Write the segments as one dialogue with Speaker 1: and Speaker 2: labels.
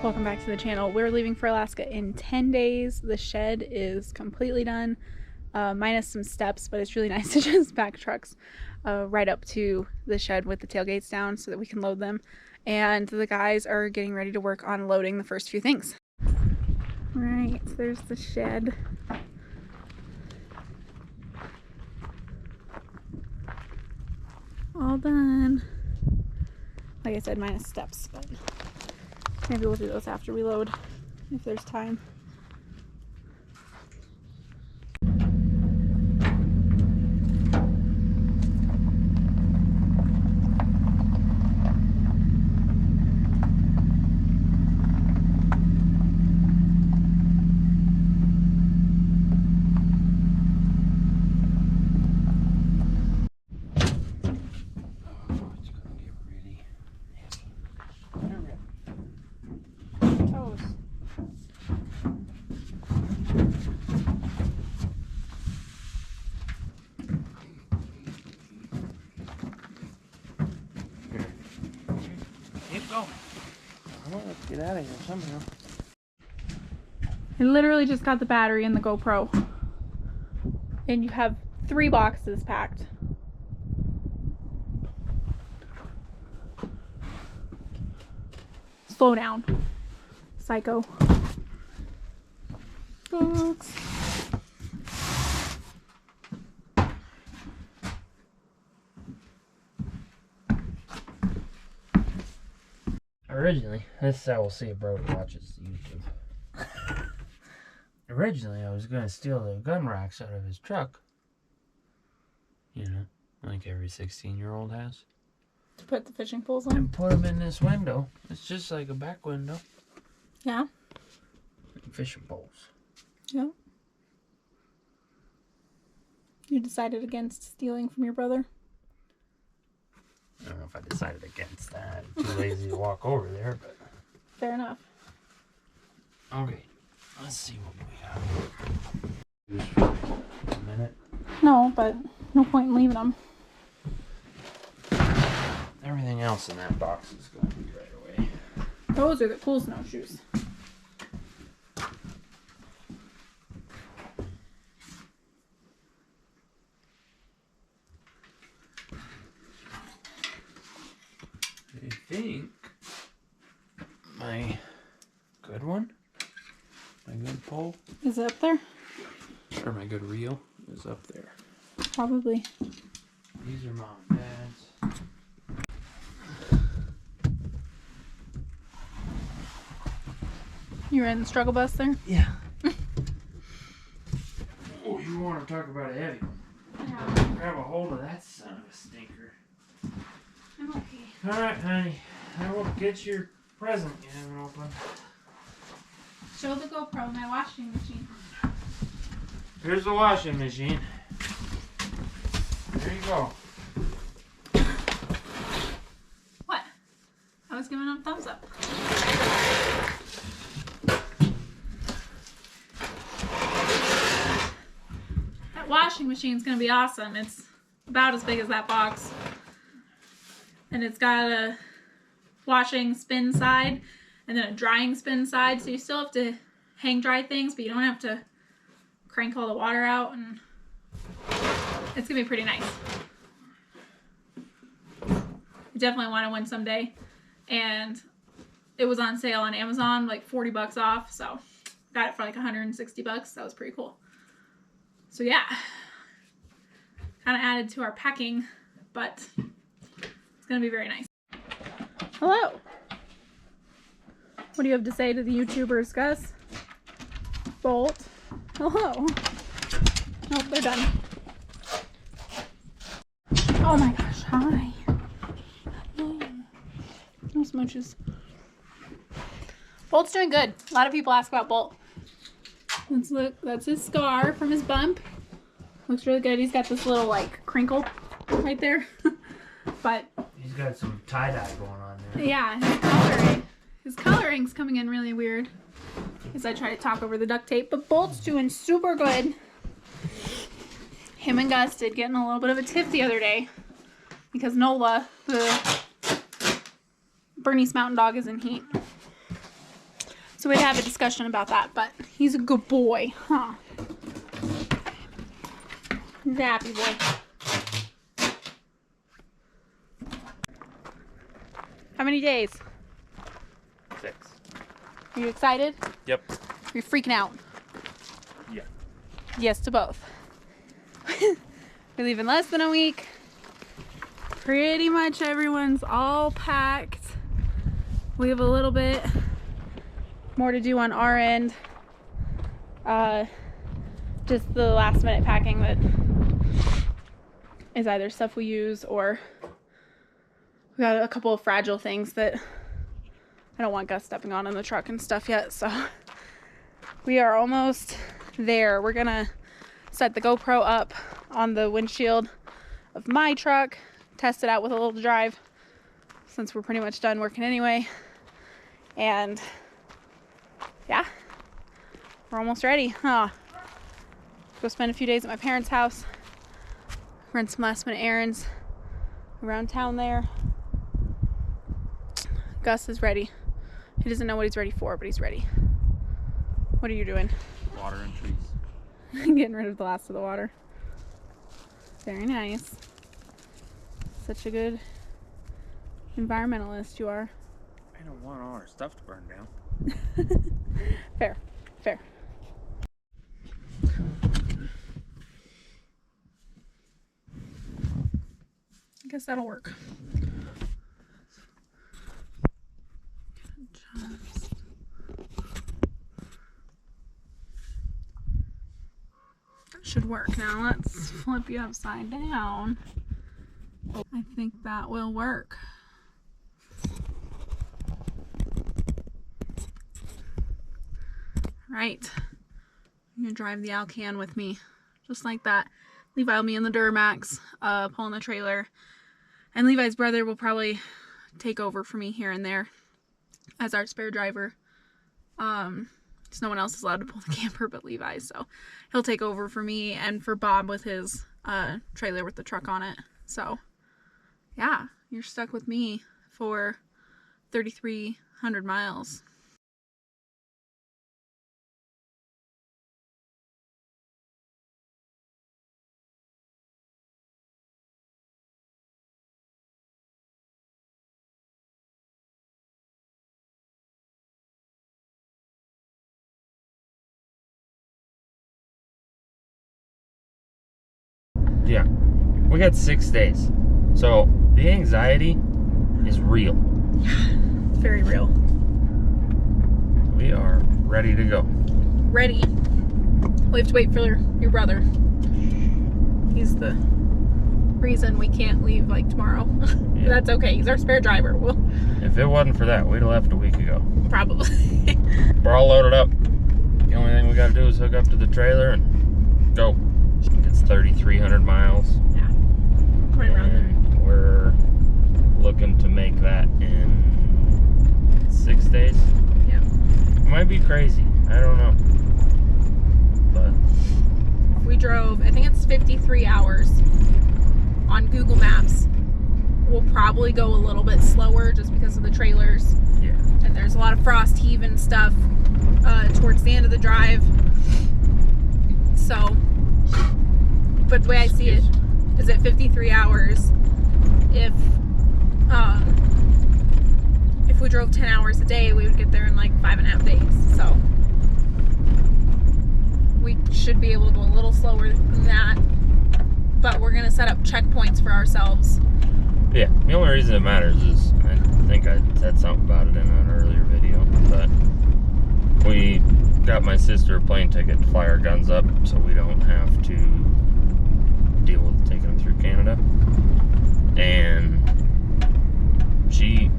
Speaker 1: Welcome back to the channel. We're leaving for Alaska in 10 days. The shed is completely done, minus some steps, but it's really nice to just back trucks right up to the shed with the tailgates down so that we can load them. And the guys are getting ready to work on loading the first few things. Right, so there's the shed. All done. Like I said, minus steps, but maybe we'll do those after we load, if there's time.
Speaker 2: Let's get out of here somehow.
Speaker 1: I literally just got the battery in the GoPro. And you have 3 boxes packed. Slow down, psycho. Books.
Speaker 2: Originally, this I will see a bro who watches YouTube. Originally, I was gonna steal the gun racks out of his truck. You know, like every 16-year-old has.
Speaker 1: To put the fishing poles on?
Speaker 2: And put them in this window. It's just like a back window.
Speaker 1: Yeah.
Speaker 2: Fishing poles.
Speaker 1: Yeah. You decided against stealing from your brother?
Speaker 2: I don't know if I decided against that. I'm too lazy to walk over there, but...
Speaker 1: Fair enough.
Speaker 2: Okay, let's see what we have. Just for a minute.
Speaker 1: No, but no point in leaving them.
Speaker 2: Everything else in that box is going to be right away.
Speaker 1: Those are the cool snowshoes.
Speaker 2: I think my good one, my good pole,
Speaker 1: Is it up there?
Speaker 2: or my good reel is up there.
Speaker 1: Probably.
Speaker 2: These are mom and dad's.
Speaker 1: You were in the struggle bus there?
Speaker 2: Yeah. Oh, you want to talk about a heavy one?
Speaker 1: Yeah.
Speaker 2: Grab a hold of that son of a stinker.
Speaker 1: I'm okay.
Speaker 2: Alright, honey. I will get your present you haven't opened.
Speaker 1: Show the GoPro, my washing machine.
Speaker 2: Here's the washing machine. There you go.
Speaker 1: What? I was giving him a thumbs up. That washing machine's gonna be awesome. It's about as big as that box. And it's got a washing spin side and then a drying spin side. So you still have to hang dry things, but you don't have to crank all the water out, and it's gonna be pretty nice. I definitely want one someday, and it was on sale on Amazon, like 40 bucks off, so got it for like 160 bucks. That was pretty cool. So yeah, kind of added to our packing, but it's gonna be very nice. Hello. What do you have to say to the YouTubers, Gus? Bolt. Hello. Nope, they're done. Oh my gosh, hi. No smooches. Bolt's doing good. A lot of people ask about Bolt. Let's look. That's his scar from his bump. Looks really good. He's got this little like crinkle right there. But
Speaker 2: he's got some tie-dye going on there.
Speaker 1: Yeah, his coloring's coming in really weird as I try to talk over the duct tape. But Bolt's doing super good. Him and Gus did get in a little bit of a tiff the other day because Nola, the Bernese Mountain Dog, is in heat. So we'd have a discussion about that, but he's a good boy, huh? He's a happy boy. How many days?
Speaker 2: 6.
Speaker 1: Are you excited?
Speaker 2: Yep.
Speaker 1: Are you freaking out?
Speaker 2: Yeah.
Speaker 1: Yes to both. We leave in less than a week. Pretty much everyone's all packed. We have a little bit more to do on our end. Just the last minute packing that is either stuff we use or we got a couple of fragile things that I don't want Gus stepping on in the truck and stuff yet. So we are almost there. We're gonna set the GoPro up on the windshield of my truck, test it out with a little drive since we're pretty much done working anyway. And yeah, we're almost ready. Huh? Go spend a few days at my parents' house, run some last minute errands around town there. Gus is ready. He doesn't know what he's ready for, but he's ready. What are you doing?
Speaker 2: Water and trees.
Speaker 1: Getting rid of the last of the water. Very nice. Such a good environmentalist you are.
Speaker 2: I don't want all our stuff to burn down.
Speaker 1: Fair. Fair. I guess that'll work. That should work. Now let's flip you upside down. I think that will work. Right. I'm gonna drive the Alcan with me, just like that. Levi will be in the Duramax, pulling the trailer, and Levi's brother will probably take over for me here and there as our spare driver. So no one else is allowed to pull the camper but Levi, so he'll take over for me and for Bob with his trailer with the truck on it. So yeah, you're stuck with me for 3,300 miles.
Speaker 2: Yeah, we got 6 days. So the anxiety is real.
Speaker 1: It's very real.
Speaker 2: We are ready to go.
Speaker 1: Ready. We have to wait for your brother. He's the reason we can't leave like tomorrow. Yeah. That's okay. He's our spare driver.
Speaker 2: If it wasn't for that, we'd have left a week ago.
Speaker 1: Probably.
Speaker 2: We're all loaded up. The only thing we got to do is hook up to the trailer and go. It's 3,300 miles.
Speaker 1: Yeah. Right around there.
Speaker 2: We're looking to make that in 6 days.
Speaker 1: Yeah.
Speaker 2: It might be crazy. I don't know. But
Speaker 1: we drove, I think it's 53 hours on Google Maps. We'll probably go a little bit slower just because of the trailers.
Speaker 2: Yeah.
Speaker 1: And there's a lot of frost heave and stuff towards the end of the drive. So, but the way I see it is at 53 hours, if we drove 10 hours a day, we would get there in like 5.5 days. So we should be able to go a little slower than that, but we're gonna set up checkpoints for ourselves.
Speaker 2: Yeah, the only reason it matters is, I think I said something about it in an earlier video, but we got my sister a plane ticket to fly our guns up so we don't have to deal with taking them through Canada. And she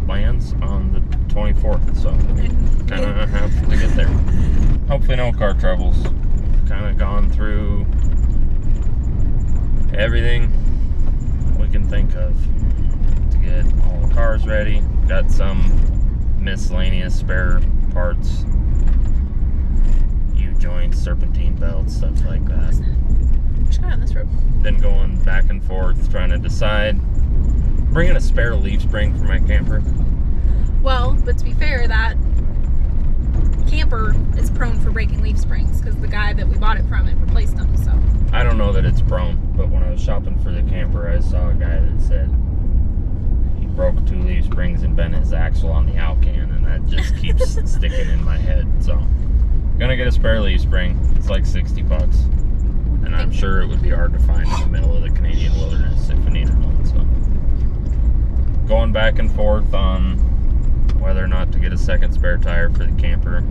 Speaker 2: lands on the 24th, so kind of have to get there. Hopefully no car troubles. Kind of gone through everything we can think of to get all the cars ready. Got some miscellaneous spare parts, U-joints, serpentine belts, stuff like that.
Speaker 1: Just got on this road.
Speaker 2: Been going back and forth trying to decide. Bringing a spare leaf spring for my camper.
Speaker 1: Well, but to be fair, that camper is prone for breaking leaf springs because the guy that we bought it from had replaced them. So
Speaker 2: I don't know that it's prone, but when I was shopping for the camper, I saw a guy that said he broke 2 leaf springs and bent his axle on the Alcan, and that just keeps sticking in my head. So gonna get a spare leaf spring. It's like $60, and I'm sure it would be hard to find in the middle of the Canadian wilderness if I needed one. So going back and forth on whether or not to get a second spare tire for the camper.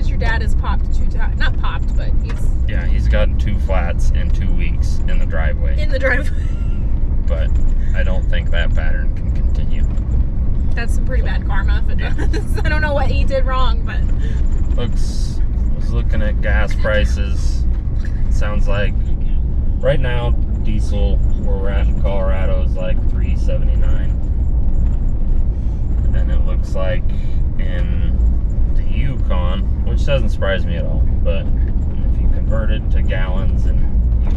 Speaker 1: because your dad has popped 2 times, not popped, but
Speaker 2: he's gotten 2 flats in 2 weeks in the driveway.
Speaker 1: in the driveway.
Speaker 2: But I don't think that pattern can continue.
Speaker 1: That's some pretty bad karma if it does. I don't know what he did wrong, but
Speaker 2: Was looking at gas prices. Sounds like right now diesel where we're at in Colorado is like $3.79, and it looks like in the Yukon, which doesn't surprise me at all, but if you convert it to gallons in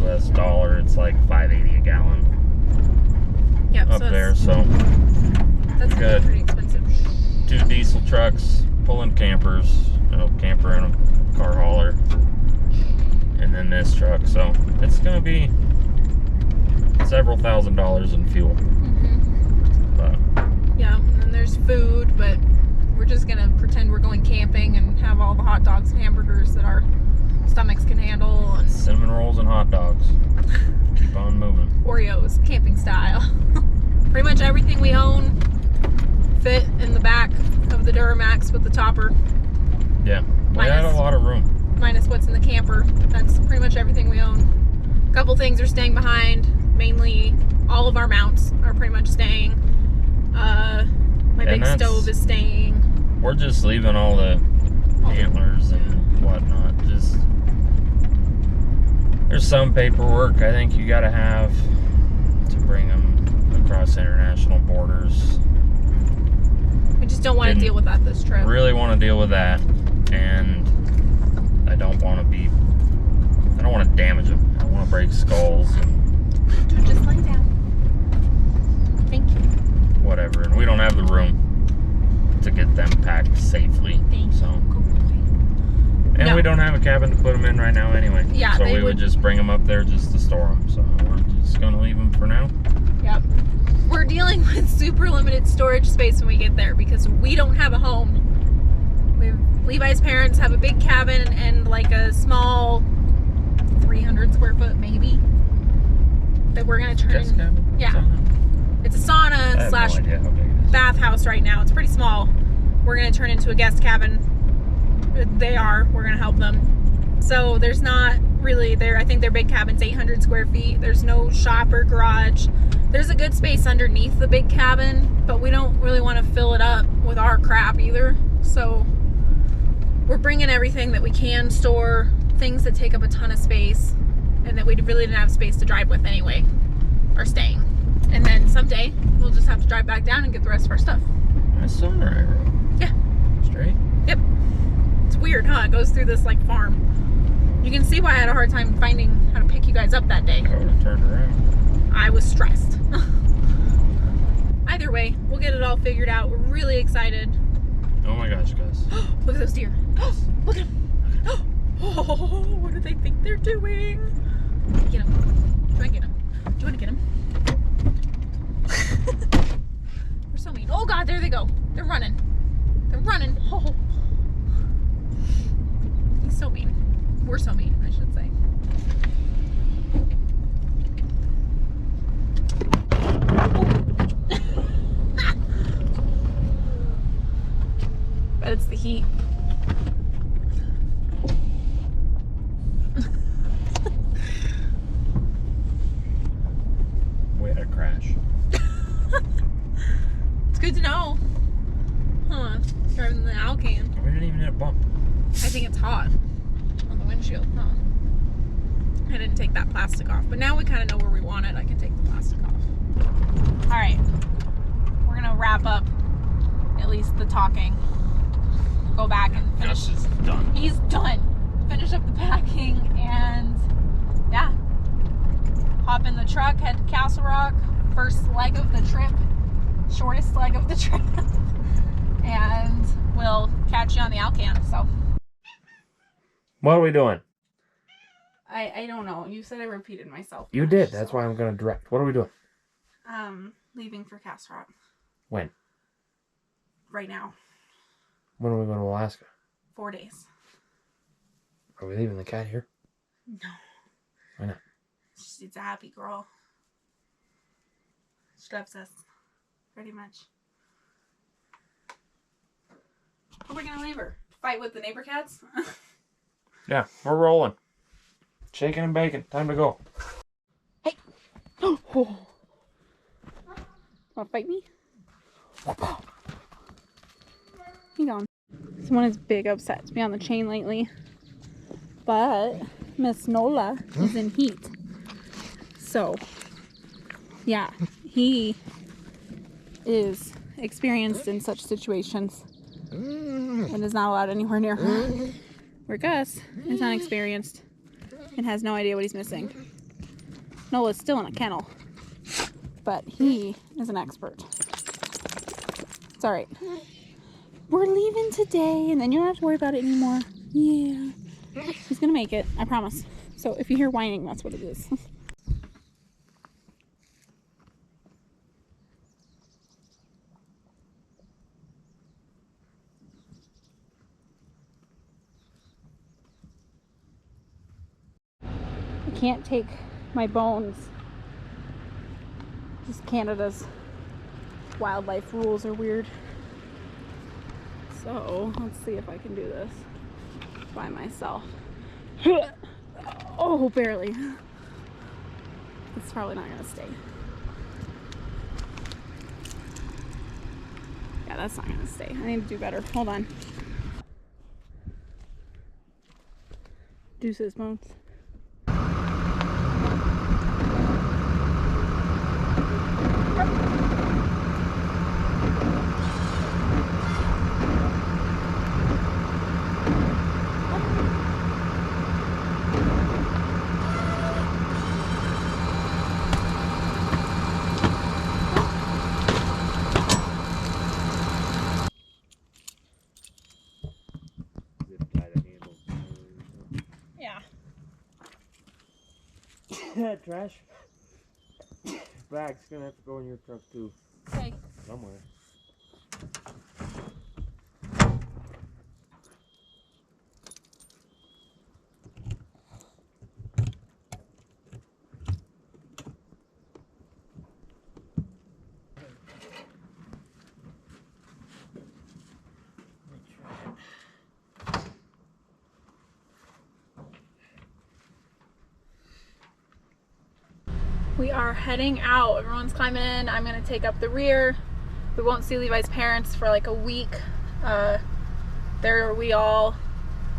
Speaker 2: US dollar, it's like $5.80 a gallon
Speaker 1: yep,
Speaker 2: up
Speaker 1: so
Speaker 2: there. So
Speaker 1: that's
Speaker 2: good.
Speaker 1: pretty expensive.
Speaker 2: 2 diesel trucks pulling campers, a camper and a car hauler, and then this truck. So it's gonna be several $1,000s in fuel. But
Speaker 1: Yeah, and then there's food, but we're just gonna pretend we're going camping and have all the hot dogs and hamburgers that our stomachs can handle, and
Speaker 2: cinnamon rolls and hot dogs. Keep on moving.
Speaker 1: Oreos, camping style. Pretty much everything we own fit in the back of the Duramax with the topper,
Speaker 2: Yeah, we had a lot of room.
Speaker 1: minus what's in the camper. That's pretty much everything we own. A couple things are staying behind. Mainly, all of our mounts are pretty much staying. My big stove is staying.
Speaker 2: We're just leaving all the antlers and whatnot. Just there's some paperwork I think you gotta have to bring them across international borders.
Speaker 1: We just don't want to deal with that this trip.
Speaker 2: Really want to deal with that, and I don't want to damage them. I don't want to break skulls and
Speaker 1: Dude, just lay down. Thank you.
Speaker 2: whatever. And we don't have the room to get them packed safely. So. And we don't have a cabin to put them in right now anyway.
Speaker 1: Yeah,
Speaker 2: so we would just bring them up there just to store them. So we're just going to leave them for now.
Speaker 1: Yep. We're dealing with super limited storage space when we get there because we don't have a home. Levi's parents have a big cabin and like a small 300 square foot maybe that we're going to turn
Speaker 2: Guest cabin?
Speaker 1: Yeah.
Speaker 2: Sauna?
Speaker 1: It's a sauna slash
Speaker 2: no idea how big it is.
Speaker 1: bathhouse right now. It's pretty small. We're going to turn into a guest cabin. We're going to help them. So there's not really there. I think their big cabin's 800 square feet. There's no shop or garage. There's a good space underneath the big cabin, but we don't really want to fill it up with our crap either. So we're bringing everything that we can store, things that take up a ton of space and that we really didn't have space to drive with anyway, are staying. And then someday we'll just have to drive back down and get the rest of our stuff.
Speaker 2: Nice sunrise road.
Speaker 1: Yeah.
Speaker 2: Straight?
Speaker 1: Yep. It's weird, huh? It goes through this like farm. You can see why I had a hard time finding how to pick you guys up that day.
Speaker 2: I would have turned around. I
Speaker 1: was stressed. Either way, we'll get it all figured out. We're really excited.
Speaker 2: Oh my gosh, guys.
Speaker 1: Look at those deer. Look at them. Oh, what do they think they're doing? Get them. Do I get them? Do you want to get them? We're so mean. Oh God, there they go. They're running. They're running. Oh. He's so mean. We're so mean, I should say. But it's the heat.
Speaker 2: We had a crash.
Speaker 1: Driving the Alcan.
Speaker 2: We didn't even hit a bump.
Speaker 1: I think it's hot on the windshield. Huh? I didn't take that plastic off, but now we kind of know where we want it. I can take the plastic off. All right, we're gonna wrap up at least the talking. Go back and finish.
Speaker 2: Gus is done.
Speaker 1: He's done. Finish up the packing and yeah, hop in the truck, head to Castle Rock. First leg of the trip, shortest leg of the trip, and we'll catch you on the Alcan. So.
Speaker 2: What are we doing?
Speaker 1: I don't know. You said I repeated myself.
Speaker 2: You did. That's why I'm going to direct. What are we doing?
Speaker 1: Leaving for Castle Rock.
Speaker 2: When?
Speaker 1: Right now.
Speaker 2: When are we going to Alaska?
Speaker 1: 4 days.
Speaker 2: Are we leaving the cat here?
Speaker 1: No.
Speaker 2: Why not?
Speaker 1: It's a happy girl. She loves us. Pretty much. Where are we going to leave her? Fight with the neighbor cats?
Speaker 2: Yeah, we're rolling. Shaking and baking. Time to go.
Speaker 1: Hey. Oh. Want to fight me? Hang on. Someone is big upset to be on the chain lately. But Miss Nola is in heat. So, yeah, he is experienced in such situations and is not allowed anywhere near her. Where Gus is unexperienced and has no idea what he's missing. Nola's still in a kennel, but he is an expert. It's alright. We're leaving today, and then you don't have to worry about it anymore. Yeah. He's gonna make it, I promise. So if you hear whining, that's what it is. I can't take my bones. Just Canada's wildlife rules are weird. So let's see if I can do this by myself. Oh, barely. It's probably not gonna stay. Yeah, that's not gonna stay. I need to do better. Hold on. Deuces, bones. Yeah.
Speaker 2: That trash bag's gonna have to go in your truck too.
Speaker 1: Okay.
Speaker 2: Somewhere.
Speaker 1: We are heading out. Everyone's climbing in. I'm gonna take up the rear. We won't see Levi's parents for like a week. We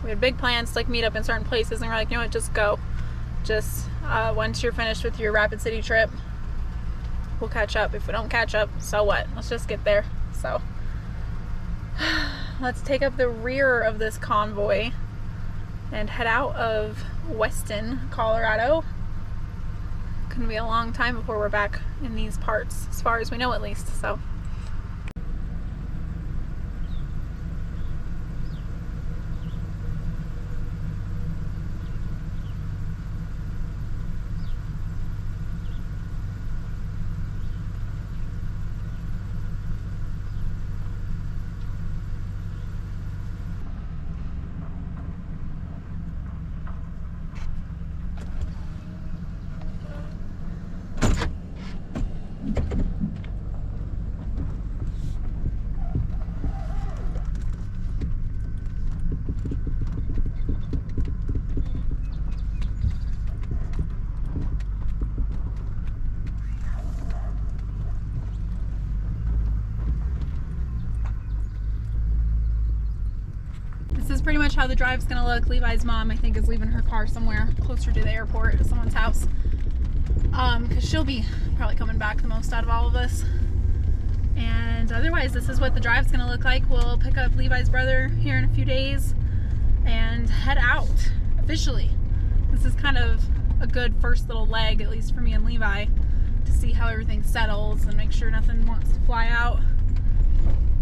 Speaker 1: had big plans to like meet up in certain places, and we're like, you know what, just go. Just once you're finished with your Rapid City trip, we'll catch up. If we don't catch up, so what? Let's just get there. So let's take up the rear of this convoy and head out of Weston, Colorado. Gonna be a long time before we're back in these parts, as far as we know at least. So This is pretty much how the drive's gonna look. Levi's mom, I think, is leaving her car somewhere closer to the airport at someone's house. Because she'll be probably coming back the most out of all of us. And otherwise, this is what the drive's gonna look like. We'll pick up Levi's brother here in a few days and head out officially. This is kind of a good first little leg, at least for me and Levi, to see how everything settles and make sure nothing wants to fly out.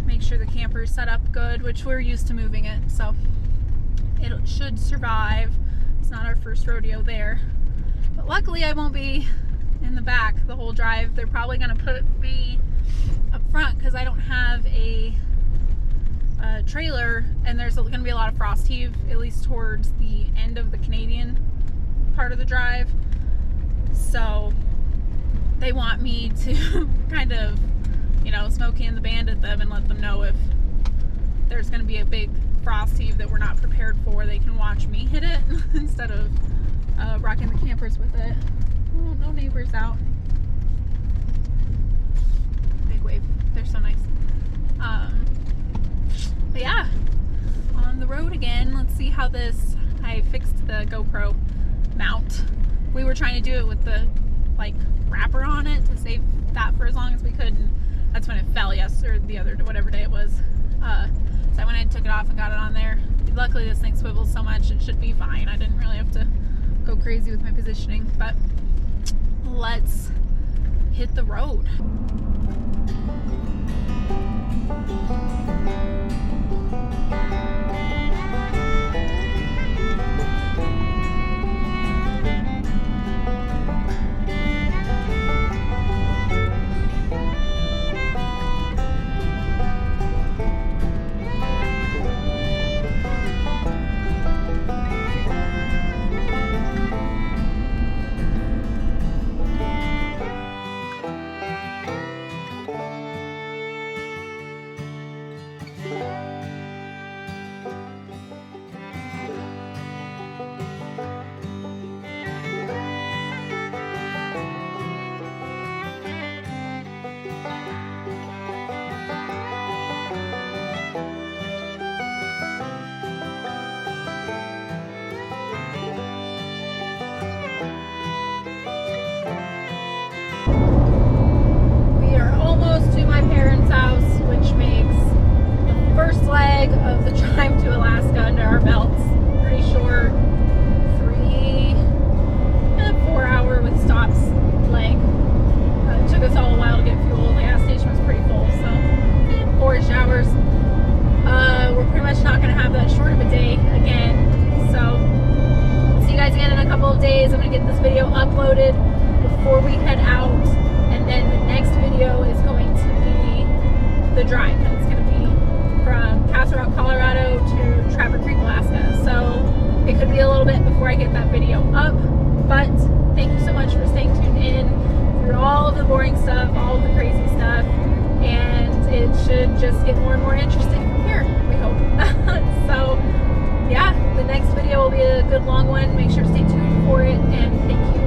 Speaker 1: Make sure the camper's set up good, which we're used to moving it, so it should survive. It's not our first rodeo there. But luckily I won't be in the back the whole drive. They're probably gonna put me up front because I don't have a trailer, and there's gonna be a lot of frost heave, at least towards the end of the Canadian part of the drive. So they want me to kind of, you know, Smokey and the Band at them and let them know if there's going to be a big frost heave that we're not prepared for. They can watch me hit it instead of rocking the campers with it. Oh, no neighbors out. Big wave. They're so nice. But yeah, on the road again. Let's see how this, I fixed the GoPro mount. We were trying to do it with the like wrapper on it to save that for as long as we could, and that's when it fell or the other, whatever day it was. So I went and took it off and got it on there. Luckily this thing swivels so much it should be fine. I didn't really have to go crazy with my positioning, but let's hit the road. Of the drive to Alaska under our belts. Pretty short, 4-hour with stops leg. It took us all a while to get fuel. The gas station was pretty full, so 4-ish hours. We're pretty much not going to have that short of a day again. So see you guys again in a couple of days. I'm going to get this video uploaded before we head out, and then the next video is going to be the drive. And it's going to be from Castle Rock, Colorado to Trapper Creek, Alaska. So it could be a little bit before I get that video up, but thank you so much for staying tuned in through all of the boring stuff, all of the crazy stuff, and it should just get more and more interesting from here, we hope. So yeah, the next video will be a good long one. Make sure to stay tuned for it, and thank you